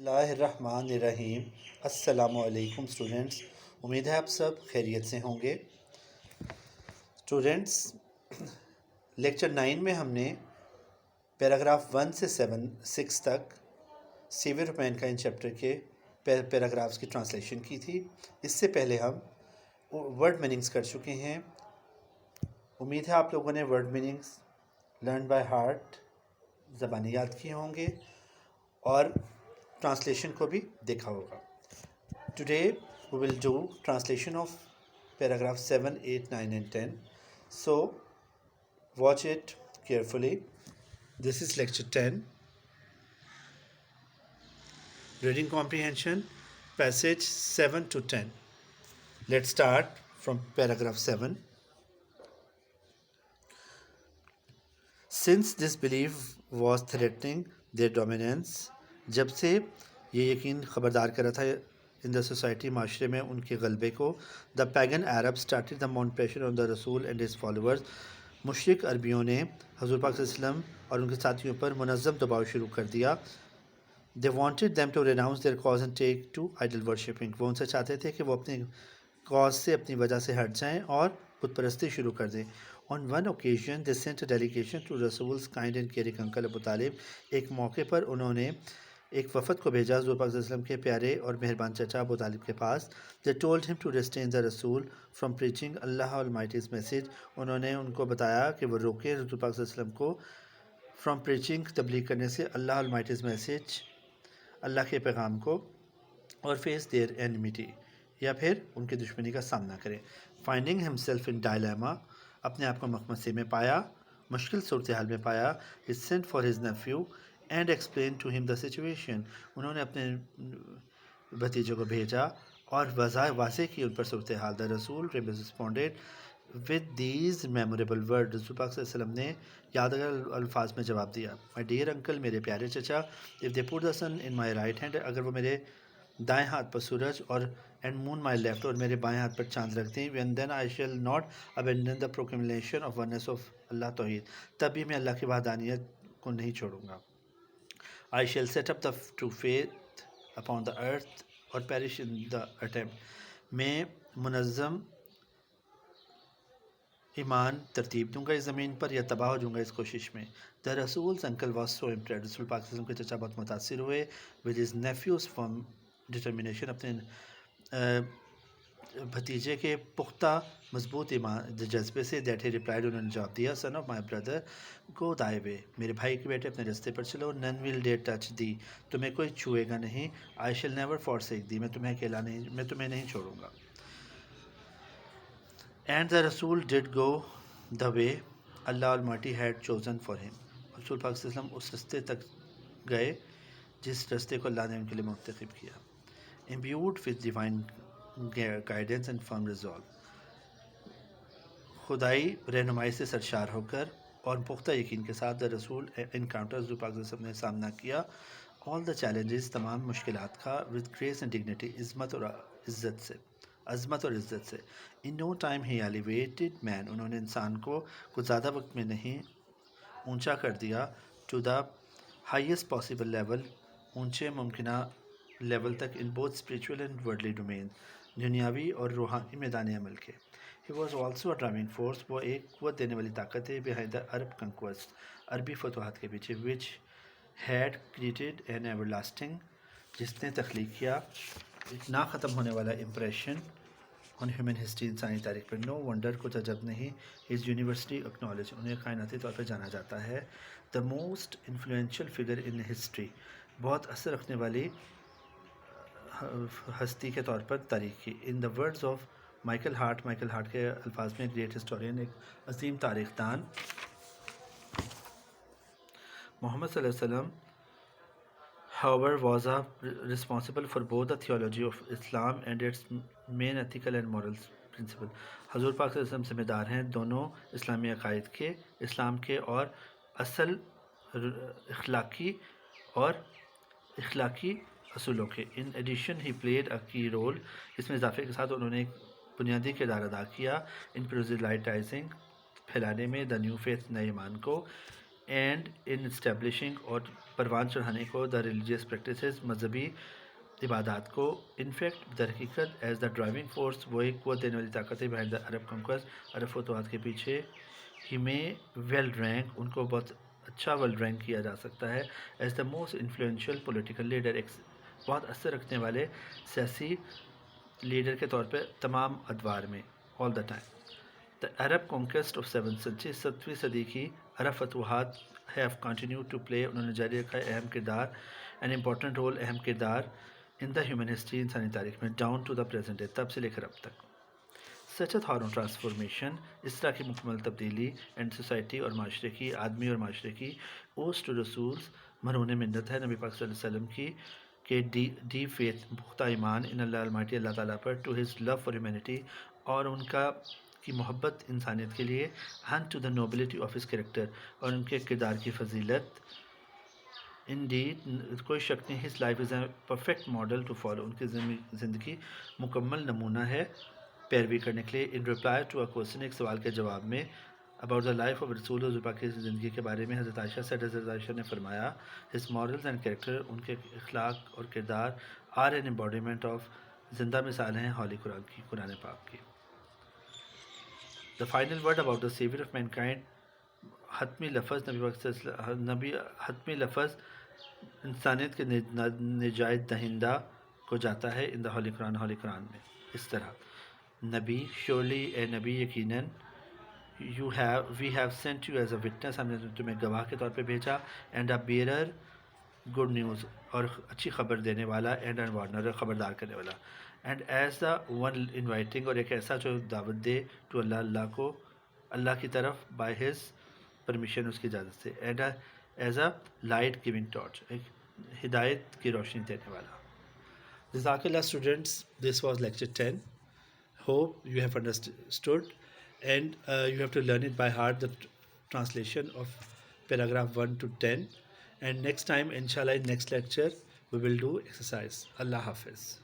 اللہ الرحمن الرحیم۔ السلام علیکم اسٹوڈنٹس، امید ہے آپ سب خیریت سے ہوں گے۔ اسٹوڈنٹس، لیکچر 9 میں ہم نے پیراگراف 1 سے 6 تک سیویئر مین کا ان چیپٹر کے پیراگرافس کی ٹرانسلیشن کی تھی۔ اس سے پہلے ہم ورڈ میننگز کر چکے ہیں۔ امید ہے آپ لوگوں نے word meanings learn by heart زبانی یاد کیے ہوں گے اور ٹرانسلیشن کو بھی دیکھا ہوگا۔ Today we will do translation of paragraph 7, 8, 9 and 10. So watch it carefully. This is lecture 10. Reading comprehension, passage 7 to 10. Let's start from paragraph 7. Since this belief was threatening their dominance, جب سے یہ یقین خبردار کر رہا تھا ان دا سوسائٹی، معاشرے میں ان کے غلبے کو، the pagan Arab started the mount pressure on the رسول اینڈ ہز فالوورز، مشرک عربیوں نے حضور پاک صلی اللہ علیہ وسلم اور ان کے ساتھیوں پر منظم دباؤ شروع کر دیا۔ They wanted them to renounce their cause and take to idol worshipping, وہ ان سے چاہتے تھے کہ وہ اپنی کاز سے، اپنی وجہ سے ہٹ جائیں اور بت پرستی شروع کر دیں۔ On one occasion they sent a delegation to رسولز kind and caring uncle Abu Talib, ایک موقع پر انہوں نے ایک وفد کو بھیجا حضور پاک صلی اللہ علیہ وسلم کے پیارے اور مہربان چچا ابو طالب کے پاس۔ دے ٹولڈ ہم ٹو ریسٹین دا رسول فرام پریچنگ اللہ المائٹیز میسیج، انہوں نے ان کو بتایا کہ وہ روکے حضور پاک صلی اللہ علیہ وسلم کو فرام پریچنگ، تبلیغ کرنے سے، اللہ المائٹیز میسیج، اللہ کے پیغام کو، اور فیس دیئر اینمیٹی، یا پھر ان کی دشمنی کا سامنا کریں۔ فائنڈنگ ہمسیلف ان ڈائلیما، اپنے آپ کو مخمصے میں پایا، مشکل صورتحال میں پایا، he sent for his nephew and explained to him the situation، انہوں نے اپنے بھتیجے کو بھیجا اور واضح کی ان پر صورتحال۔ the رسول responded with these memorable words، رسول پاک صلی اللہ علیہ وسلم نے یادگار الفاظ میں جواب دیا۔ my dear uncle، میرے پیارے چچا، if they put the sun in my right hand، اگر وہ میرے دائیں ہاتھ پر سورج اور and moon my left، اور میرے بائیں ہاتھ پر چاند رکھ دیں، when then I shall not abandon the proclamation of oneness of اللہ توحید، تب بھی میں اللہ کی وحدانیت کو نہیں چھوڑوں گا۔ I shall set up the true faith upon the earth or perish in the attempt، میں منظم ایمان ترتیب دوں گا اس زمین پر یا تباہ ہو جاؤں گا اس کوشش میں۔ The Rasul's uncle was so impressed، رسول پاک صلی اللہ علیہ وسلم کے چچا بہت متاثر ہوئے with his nephew's firm determination، اپنے بھتیجے کے پختہ مضبوط ایمان جذبے سے۔ that he replied، انہوں نے جواب دیا son of my brother go thy way، میرے بھائی کے بیٹے اپنے رستے پر چلو۔ none will dare touch thee، تمہیں کوئی چھوئے گا نہیں۔ I shall never forsake thee، میں تمہیں نہیں چھوڑوں گا۔ and the Rasul did go the way Allah Almighty had chosen for him، رسول پاک صلی اللہ علیہ وسلم اس رستے تک گئے جس رستے کو اللہ نے ان کے لیے منتخب کیا۔ imbued with divine guidance and firm resolve، خدائی رہنمائی سے سرشار ہو کر اور پختہ یقین کے ساتھ the Rasul encounter، حضور پاک صلی اللہ علیہ وسلم نے سامنا کیا all the challenges، تمام مشکلات کا with grace and dignity، عظمت اور عزت سے۔ in no time he elevated man، انہوں نے انسان کو کچھ زیادہ وقت میں نہیں اونچا کر دیا to the highest possible level، اونچے ممکنہ لیول تک in both spiritual and worldly domain، دنیاوی اور روحانی میدان عمل کے۔ he was also a driving force، وہ ایک قوت دینے والی طاقت ہے behind the Arab conquest، عربی فتوحات کے پیچھے which had created an everlasting، جس نے تخلیق کیا ایک نہ ختم ہونے والا امپریشن on human history، انسانی تاریخ پر۔ no wonder، کچھ عجب نہیں is universally acknowledged، انہیں کائناتی طور پر جانا جاتا ہے the most influential figure in history، بہت اثر رکھنے والی ہستی کے طور پر تاریخ کی۔ in the words of Michael Hart کے الفاظ میں گریٹ ہسٹورین، ایک عظیم تاریخ دان، محمد صلی اللہ علیہ وسلم however was responsible for both the theology of Islam and its main ethical and moral principle، حضور پاک صلی اللہ علیہ وسلم ذمہ دار ہیں دونوں اسلامی عقائد کے، اسلام کے اور اصل اخلاقی اصولوں کے۔ in addition he played a key role، اس میں اضافے کے ساتھ انہوں نے ایک بنیادی کردار ادا کیا in proselytizing، پھیلانے میں the new faith، نئے ایمان کو اینڈ ان اسٹیبلشنگ اور پروان چڑھانے کو دا ریلیجیس پریکٹسز مذہبی عبادات کو انفیکٹ در حقیقت ایز دا ڈرائیونگ فورس وہ ایک قوت دینے والی طاقت ہے بہائنڈ دا عرب کنکویسٹ عرب فتوحات کے پیچھے ہی میں ویل رینک ان کو بہت اچھا ویل رینک کیا جا سکتا ہے as the most influential political leader بہت اثر رکھنے والے سیاسی لیڈر کے طور پہ تمام ادوار میں all the time the Arab conquest of 7th century 7ویں صدی کی عرب فتوحات ہیو کنٹینیو ٹو پلے انہوں نے جاری رکھا ہے اہم کردار این امپورٹنٹ رول اہم کردار ان دا ہیومن ہسٹری انسانی تاریخ میں down to the present day تب سے لے کر اب تک سچ ہارون ٹرانسفارمیشن اس طرح کی مکمل تبدیلی اینڈ سوسائٹی اور معاشرے کی آدمی اور معاشرے کی اوس ٹو رسولز مرہون منت ہے نبی پاک صلی اللہ علیہ وسلم کی کہ ڈی فیتھ پختہ ایمان ان اللہ المائٹی اللہ تعالیٰ پر to his love for humanity اور ان کی محبت انسانیت کے لیے ہن to the nobility of his character اور ان کے کردار کی فضیلت ان ڈیڈ کوئی شک نہیں his life is a perfect model to follow ان کی زندگی مکمل نمونہ ہے پیروی کرنے کے لیے in reply to a question ایک سوال کے جواب میں اباؤٹ دا لائف آف رسول حضور پاک کی زندگی کے بارے میں حضرت عائشہ سے حضرت عائشہ نے فرمایا his morals and character in کے اخلاق اور کردار آر این امبوڈیمنٹ آف زندہ مثال ہیں ہولی قرآن کی قرآن پاک کی the final word about the saviour of mankind حتمی لفظ نبی حتمی لفظ انسانیت کے نجات دہندہ کو جاتا ہے ان دا ہولی قرآن میں اس طرح نبی شورلی اے نبی یقیناً we have sent you as a witness ہم نے تمہیں گواہ کے طور پہ بھیجا and a bearer good news اور اچھی خبر دینے والا اینڈ این وارنر خبردار کرنے والا and as the one inviting اور ایک ایسا جو دعوت دے ٹو اللہ کو اللہ کی طرف بائی ہز پرمیشن اس کی اجازت سے and as a light giving torch ایک ہدایت کی روشنی دینے والا جزاک اللہ students this was lecture 10 hope you have understood and you have to learn it by heart the translation of paragraph 1 to 10 and next time inshallah in next lecture we will do exercise. Allah Hafiz.